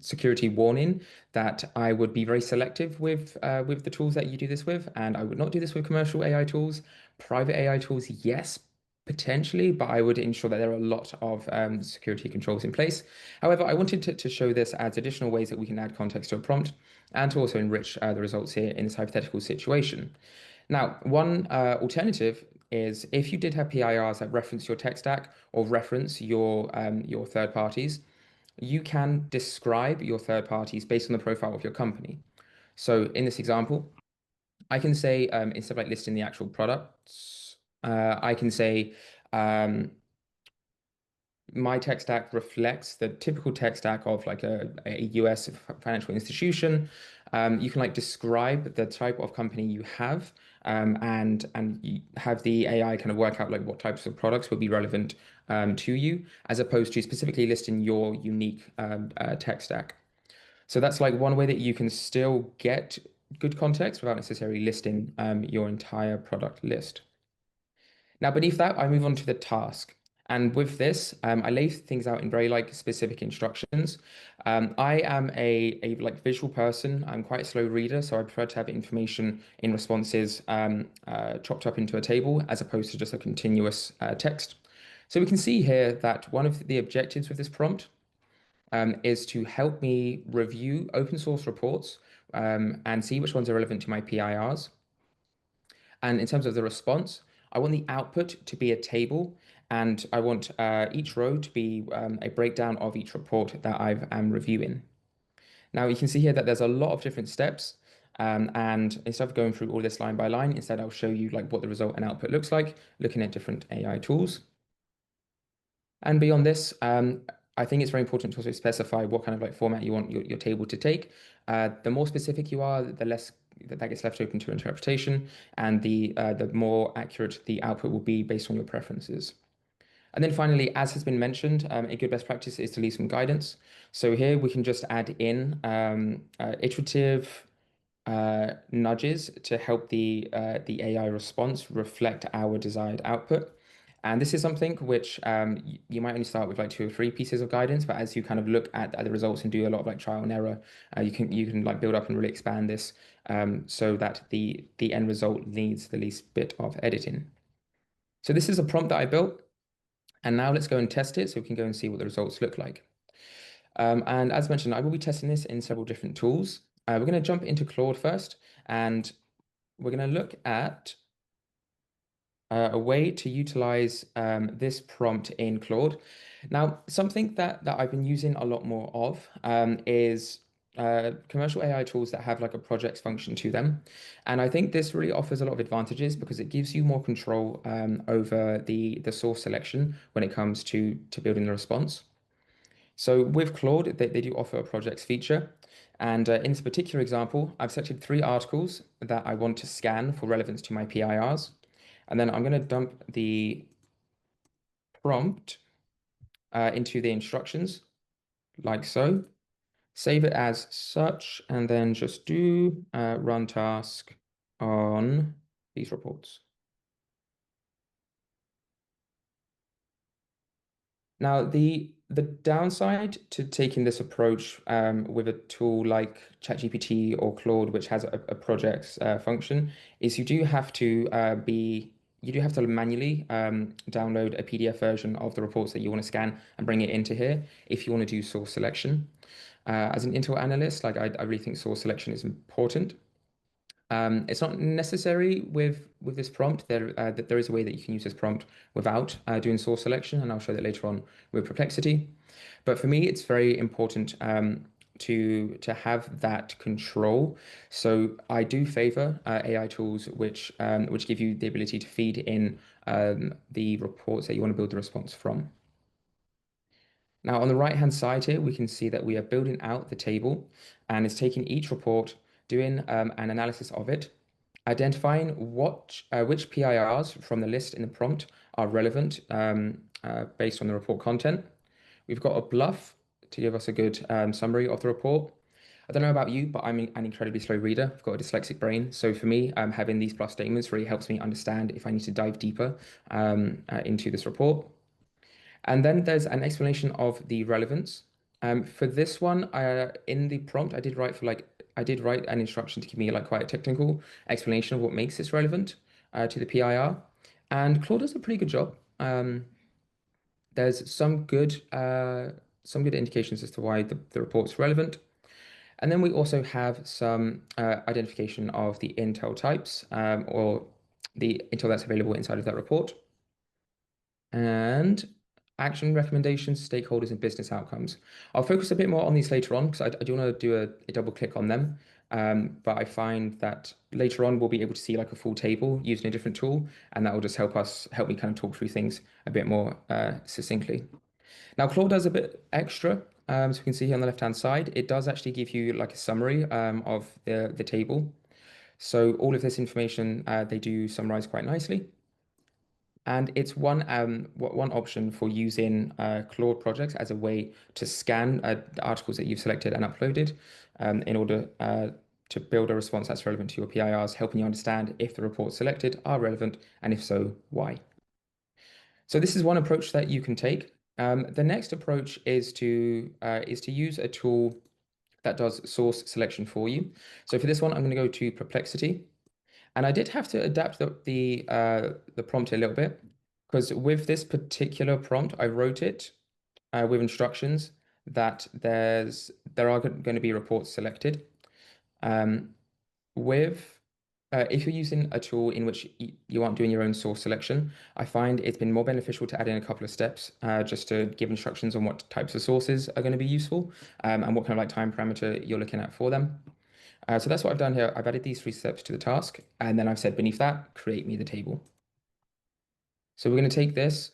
[SPEAKER 2] security warning that I would be very selective with the tools that you do this with, and I would not do this with commercial AI tools. Private AI tools, yes, potentially, but I would ensure that there are a lot of security controls in place. However, I wanted to show this as additional ways that we can add context to a prompt and to also enrich the results here in this hypothetical situation. Now, one alternative is if you did have PIRs that reference your tech stack or reference your third parties, you can describe your third parties based on the profile of your company. So in this example, I can say, instead of like listing the actual products, I can say, my tech stack reflects the typical tech stack of like a US financial institution. You can like describe the type of company you have, and you have the AI kind of work out like what types of products would be relevant to you, as opposed to specifically listing your unique tech stack. So that's like one way that you can still get good context without necessarily listing your entire product list. Now, beneath that, I move on to the task. And with this, I lay things out in very like specific instructions. I am a like visual person. I'm quite a slow reader, so I prefer to have information in responses chopped up into a table as opposed to just a continuous text. So we can see here that one of the objectives with this prompt is to help me review open source reports and see which ones are relevant to my PIRs. And in terms of the response, I want the output to be a table, and I want each row to be a breakdown of each report that I'm reviewing. Now you can see here that there's a lot of different steps, and instead of going through all this line by line, instead I'll show you like what the result and output looks like, looking at different AI tools. And beyond this, I think it's very important to also specify what kind of like format you want your table to take. The more specific you are, the less that gets left open to interpretation, and the more accurate the output will be based on your preferences. And then finally, as has been mentioned, a good best practice is to leave some guidance. So here we can just add in iterative nudges to help the AI response reflect our desired output. And this is something which you might only start with like 2 or 3 pieces of guidance, but as you kind of look at the results and do a lot of like trial and error, you can like build up and really expand this so that the end result needs the least bit of editing. So this is a prompt that I built, and now let's go and test it so we can go and see what the results look like. And as mentioned, I will be testing this in several different tools. We're going to jump into Claude first, and we're going to look at a way to utilize this prompt in Claude. Now, something that I've been using a lot more of is commercial AI tools that have like a projects function to them. And I think this really offers a lot of advantages because it gives you more control over the source selection when it comes to building the response. So with Claude, they do offer a projects feature. And in this particular example, I've selected 3 articles that I want to scan for relevance to my PIRs. And then I'm going to dump the prompt into the instructions like so. Save it as such, and then just do run task on these reports. Now, the downside to taking this approach with a tool like ChatGPT or Claude, which has a projects function, is you do have to manually download a PDF version of the reports that you want to scan and bring it into here if you want to do source selection. As an Intel analyst, like I really think source selection is important. It's not necessary with this prompt. There is a way that you can use this prompt without doing source selection, and I'll show that later on with Perplexity. But for me, it's very important to have that control. So I do favor AI tools which give you the ability to feed in the reports that you want to build the response from. Now on the right hand side here, we can see that we are building out the table, and it's taking each report, doing an analysis of it, identifying which PIRs from the list in the prompt are relevant based on the report content. We've got a bluff to give us a good summary of the report. I don't know about you, but I'm an incredibly slow reader. I've got a dyslexic brain. So for me, having these plus statements really helps me understand if I need to dive deeper into this report. And then there's an explanation of the relevance. For this one, in the prompt, I did write an instruction to give me like quite a technical explanation of what makes this relevant to the PIR. And Claude does a pretty good job. There's some good indications as to why the report's relevant. And then we also have some identification of the intel types or the intel that's available inside of that report. And action recommendations, stakeholders, and business outcomes. I'll focus a bit more on these later on because I do want to do a double click on them. But I find that later on we'll be able to see like a full table using a different tool, and that will just help me kind of talk through things a bit more succinctly. Now, Claude does a bit extra. So we can see here on the left-hand side, it does actually give you like a summary of the table. So all of this information, they do summarize quite nicely. And it's one option for using Claude projects as a way to scan the articles that you've selected and uploaded in order to build a response that's relevant to your PIRs, helping you understand if the reports selected are relevant, and if so, why. So this is one approach that you can take. The next approach is to use a tool that does source selection for you. So for this one, I'm going to go to Perplexity. And I did have to adapt the prompt a little bit because with this particular prompt, I wrote it with instructions that there are going to be reports selected. If you're using a tool in which you aren't doing your own source selection, I find it's been more beneficial to add in a couple of steps just to give instructions on what types of sources are going to be useful and what kind of like time parameter you're looking at for them. So that's what I've done here. I've added these 3 steps to the task, and then I've said beneath that, create me the table. So we're going to take this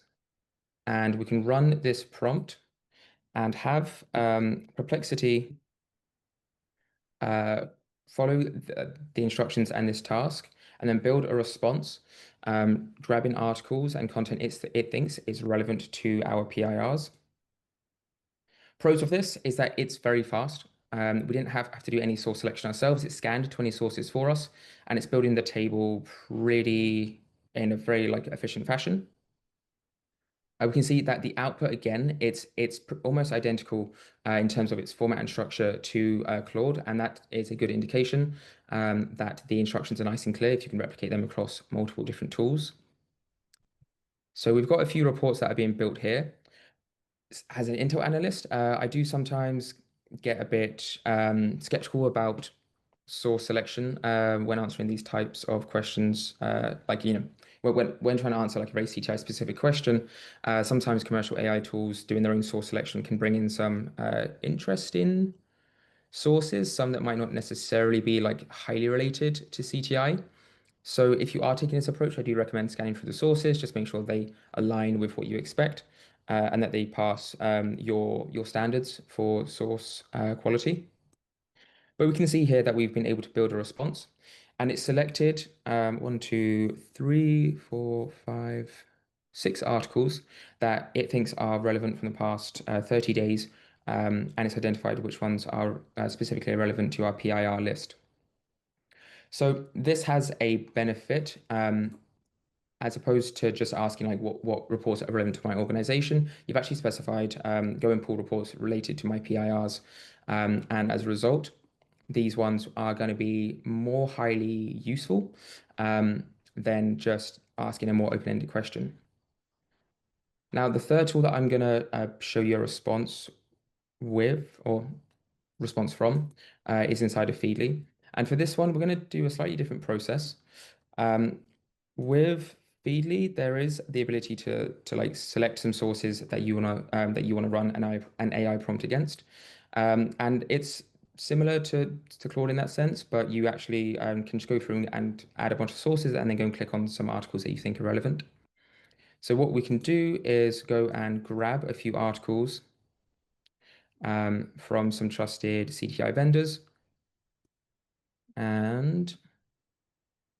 [SPEAKER 2] and we can run this prompt and have Perplexity follow the instructions and this task, and then build a response, grabbing articles and content it thinks is relevant to our PIRs. Pros of this is that it's very fast. We didn't have to do any source selection ourselves. It scanned 20 sources for us, and it's building the table in a very like efficient fashion. We can see that the output again, it's almost identical in terms of its format and structure to Claude, and that is a good indication that the instructions are nice and clear if you can replicate them across multiple different tools. So we've got a few reports that are being built here. As an Intel analyst, I do sometimes get a bit skeptical about source selection when answering these types of questions. Like, when trying to answer like a very CTI specific question, sometimes commercial AI tools doing their own source selection can bring in some interesting sources, some that might not necessarily be like highly related to CTI. So if you are taking this approach, I do recommend scanning through the sources, just make sure they align with what you expect and that they pass your standards for source quality. But we can see here that we've been able to build a response, and it's selected 1, 2, 3, 4, 5, 6 articles that it thinks are relevant from the past 30 days, and it's identified which ones are specifically relevant to our PIR list. So this has a benefit, as opposed to just asking like what reports are relevant to my organization. You've actually specified go and pull reports related to my PIRs, and as a result, these ones are going to be more highly useful than just asking a more open-ended question. Now, the third tool that I'm going to show you a response with, or response from, is inside of Feedly. And for this one, we're going to do a slightly different process. With Feedly, there is the ability to like select some sources that you want to run an AI prompt against, and it's similar to Claude in that sense, but you actually can just go through and add a bunch of sources and then go and click on some articles that you think are relevant. So what we can do is go and grab a few articles from some trusted CTI vendors, and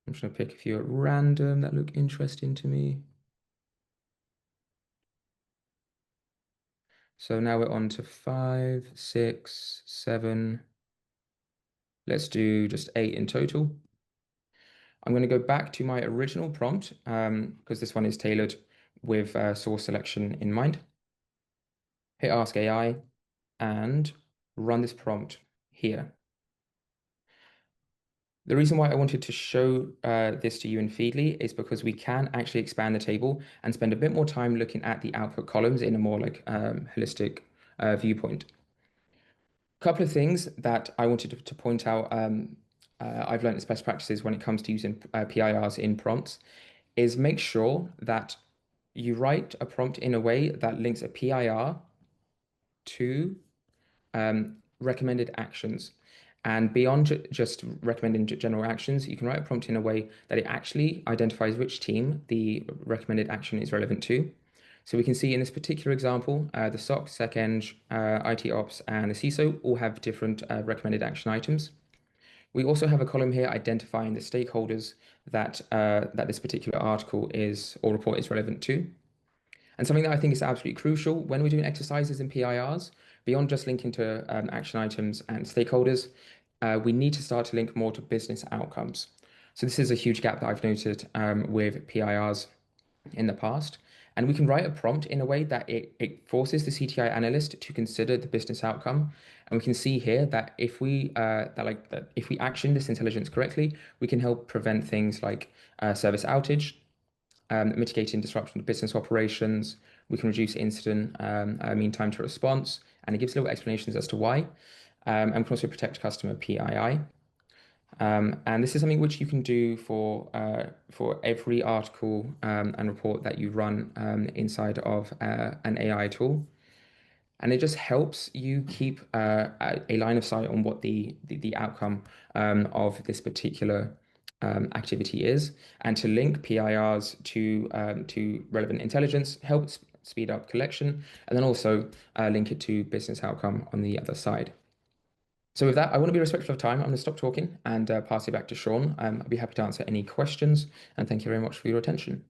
[SPEAKER 2] I'm just going to pick a few at random that look interesting to me. So now we're on to 5, 6, 7. Let's do just 8 in total. I'm going to go back to my original prompt because this one is tailored with source selection in mind. Hit Ask AI and run this prompt here. The reason why I wanted to show this to you in Feedly is because we can actually expand the table and spend a bit more time looking at the output columns in a more like holistic viewpoint. A couple of things that I wanted to point out, I've learned as best practices when it comes to using PIRs in prompts, is make sure that you write a prompt in a way that links a PIR to recommended actions. And beyond just recommending general actions, you can write a prompt in a way that it actually identifies which team the recommended action is relevant to. So we can see in this particular example, the SOC, SecEng, IT Ops, and the CISO all have different recommended action items. We also have a column here identifying the stakeholders that this particular article is or report is relevant to. And something that I think is absolutely crucial when we're doing exercises in PIRs, beyond just linking to action items and stakeholders, we need to start to link more to business outcomes. So this is a huge gap that I've noted with PIRs in the past. And we can write a prompt in a way that it forces the CTI analyst to consider the business outcome. And we can see here that if we if we action this intelligence correctly, we can help prevent things like service outage, mitigating disruption to business operations. We can reduce incident mean time to response, and it gives little explanations as to why. And we can also protect customer PII. And this is something which you can do for every article and report that you run inside of an AI tool. And it just helps you keep a line of sight on what the outcome of this particular activity is, and to link PIRs to relevant intelligence helps speed up collection, and then also link it to business outcome on the other side. So with that, I want to be respectful of time. I'm going to stop talking and pass it back to Sean. I'd be happy to answer any questions, and thank you very much for your attention.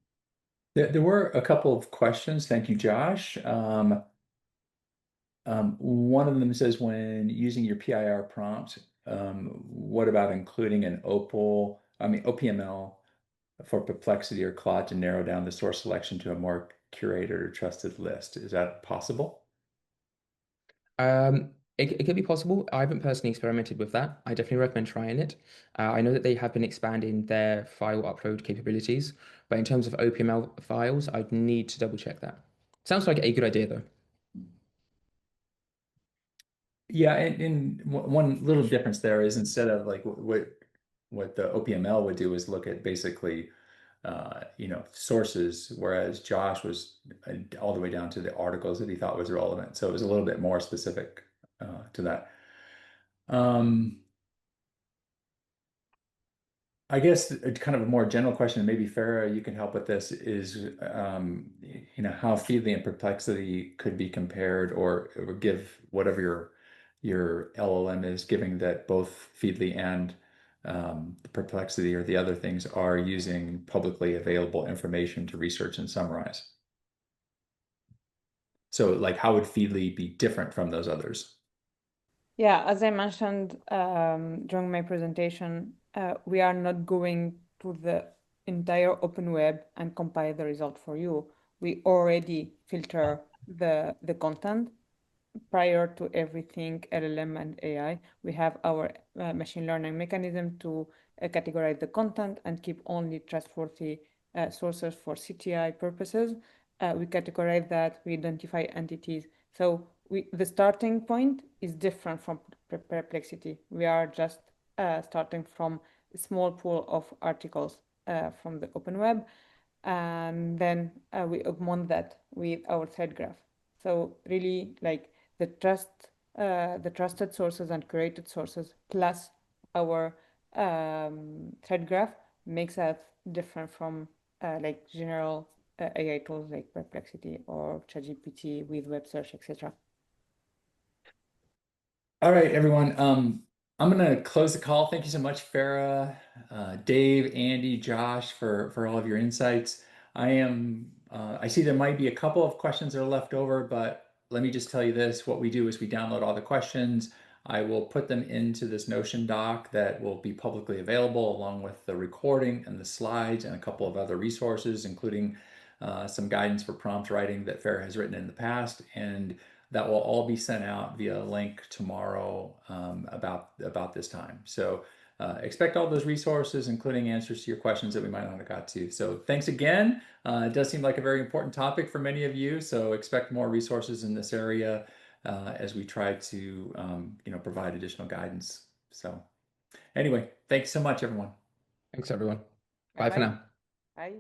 [SPEAKER 1] There were a couple of questions. Thank you, Josh. One of them says, when using your PIR prompt, what about including an OPML for Perplexity or Claude to narrow down the source selection to a more curated or trusted list? Is that possible?
[SPEAKER 2] It could be possible. I haven't personally experimented with that. I definitely recommend trying it. I know that they have been expanding their file upload capabilities, but in terms of OPML files, I'd need to double check that. Sounds like a good idea though.
[SPEAKER 1] Yeah, and one little difference there is, instead of like what the OPML would do is look at basically sources, whereas Josh was all the way down to the articles that he thought was relevant. So it was a little bit more specific to that. I guess kind of a more general question, and maybe Farah, you can help with this, is how Feedly and Perplexity could be compared, or give whatever your your LLM is giving that both Feedly and the Perplexity or the other things are using publicly available information to research and summarize. So like how would Feedly be different from those others?
[SPEAKER 3] Yeah, as I mentioned during my presentation, we are not going to the entire open web and compile the result for you. We already filter the content prior to everything LLM and AI. We have our machine learning mechanism to categorize the content and keep only trustworthy sources for CTI purposes. We categorize that, we identify entities. So the starting point is different from Perplexity. We are just starting from a small pool of articles from the open web, and then we augment that with our thread graph. So really, like the trusted sources and curated sources plus our thread graph makes us different from like general AI tools like Perplexity or ChatGPT with web search, etc.
[SPEAKER 1] All right, everyone. I'm gonna close the call. Thank you so much, Farah, Dave, Andy, Josh, for all of your insights. I see there might be a couple of questions that are left over, but let me just tell you this. What we do is we download all the questions. I will put them into this Notion doc that will be publicly available along with the recording and the slides and a couple of other resources, including some guidance for prompt writing that Farah has written in the past. And that will all be sent out via link tomorrow about this time. So expect all those resources, including answers to your questions that we might not have got to. So thanks again. It does seem like a very important topic for many of you. So expect more resources in this area as we try to provide additional guidance. So anyway, thanks so much, everyone.
[SPEAKER 2] Thanks, everyone.
[SPEAKER 3] Bye
[SPEAKER 2] Bye for
[SPEAKER 3] bye.
[SPEAKER 2] now.
[SPEAKER 3] Bye.